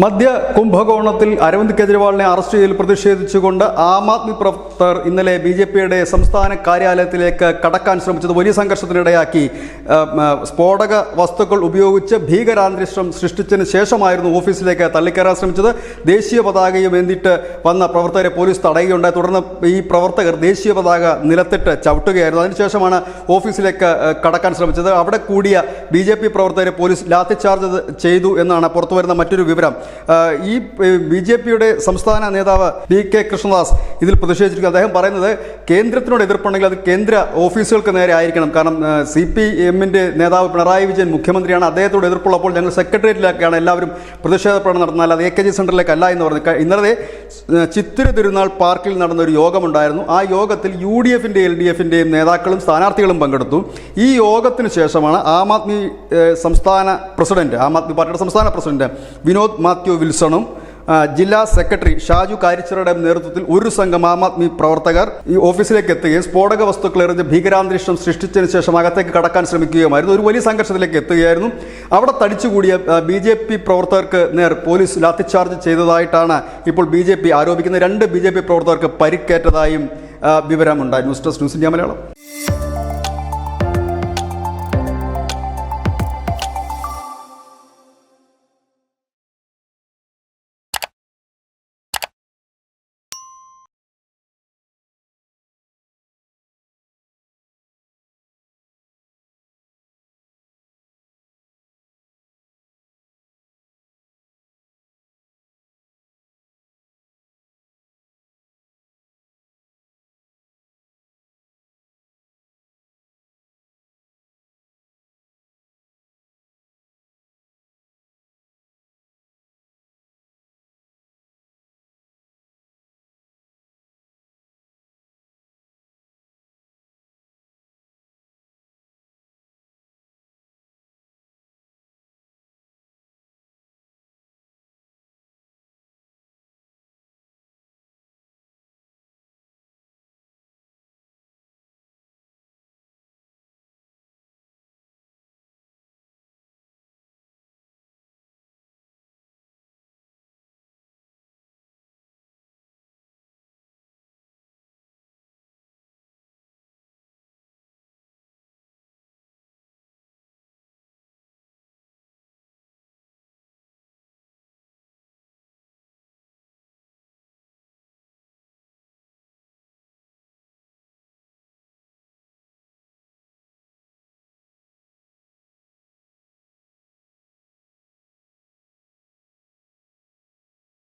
മദ്യ കുംഭകോണത്തിൽ അരവിന്ദ് കെജ്രിവാളിനെ അറസ്റ്റ് ചെയ്തതിൽ പ്രതിഷേധിച്ചുകൊണ്ട് ആം ആദ്മി പ്രവർത്തകർ ഇന്നലെ ബി.ജെ.പിയുടെ സംസ്ഥാന കാര്യാലയത്തിലേക്ക് കടക്കാൻ ശ്രമിച്ചത് വലിയ സംഘർഷത്തിനിടയാക്കി. സ്ഫോടക വസ്തുക്കൾ ഉപയോഗിച്ച് ഭീകരാന്തരീക്ഷം സൃഷ്ടിച്ചതിന് ശേഷമായിരുന്നു ഓഫീസിലേക്ക് തള്ളിക്കയറാൻ ശ്രമിച്ചത്. ദേശീയ പതാകയും എന്തിട്ട് വന്ന പ്രവർത്തകരെ പോലീസ് തടയുകയുണ്ടായി. തുടർന്ന് ഈ പ്രവർത്തകർ ദേശീയ പതാക നിലത്തിട്ട് ചവിട്ടുകയായിരുന്നു. അതിനുശേഷമാണ് ഓഫീസിലേക്ക് കടക്കാൻ ശ്രമിച്ചത്. അവിടെ കൂടിയ ബി.ജെ.പി പ്രവർത്തകരെ പോലീസ് ലാത്തിചാർജ് ചെയ്തു എന്നാണ് പുറത്തുവരുന്ന മറ്റൊരു വിവരം. ഈ ബി.ജെ.പിയുടെ സംസ്ഥാന നേതാവ് പി.കെ. കൃഷ്ണദാസ് ഇതിൽ പ്രതിഷേധിച്ചിരിക്കുന്നു. അദ്ദേഹം പറയുന്നത് കേന്ദ്രത്തിനോട് എതിർപ്പുണ്ടെങ്കിൽ അത് കേന്ദ്ര ഓഫീസുകൾക്ക് നേരെ ആയിരിക്കണം. കാരണം CPM-ന്റെ നേതാവ് പിണറായി വിജയൻ മുഖ്യമന്ത്രിയാണ്. അദ്ദേഹത്തോട് എതിർപ്പുള്ളപ്പോൾ ഞങ്ങൾ സെക്രട്ടേറിയറ്റിലേക്കാണ് എല്ലാവരും പ്രതിഷേധ പ്രകടനം നടന്നാൽ അത് AKG സെന്ററിലേക്കല്ല എന്ന് പറഞ്ഞു. ഇന്നലെ ചിത്തിര തിരുനാൾ പാർക്കിൽ നടന്ന ഒരു യോഗമുണ്ടായിരുന്നു. ആ യോഗത്തിൽ UDF-ന്റെയും LDF-ന്റെയും നേതാക്കളും സ്ഥാനാർത്ഥികളും പങ്കെടുത്തു. ഈ യോഗത്തിന് ശേഷമാണ് ആം ആദ്മി പാർട്ടിയുടെ സംസ്ഥാന പ്രസിഡന്റ് വിനോദ് മാത്യു വിൽസണും ജില്ലാ സെക്രട്ടറി ഷാജു കാരിച്ചിറയുടെ നേതൃത്വത്തിൽ ഒരു സംഘം ആം ആദ്മി പ്രവർത്തകർ ഈ ഓഫീസിലേക്ക് എത്തുകയും സ്ഫോടക വസ്തുക്കൾ എറിഞ്ഞ് ഭീകരാന്തരീക്ഷം സൃഷ്ടിച്ചതിന് ശേഷം അകത്തേക്ക് കടക്കാൻ ശ്രമിക്കുകയുമായിരുന്നു. ഒരു വലിയ സംഘർഷത്തിലേക്ക് എത്തുകയായിരുന്നു. അവിടെ തടിച്ചുകൂടിയ BJP പ്രവർത്തകർക്ക് നേർ പോലീസ് ലാത്തിചാർജ് ചെയ്തതായിട്ടാണ് ഇപ്പോൾ BJP ആരോപിക്കുന്നത്. 2 BJP പ്രവർത്തകർക്ക് പരിക്കേറ്റതായും വിവരമുണ്ടായി. News desk news India Malayalam.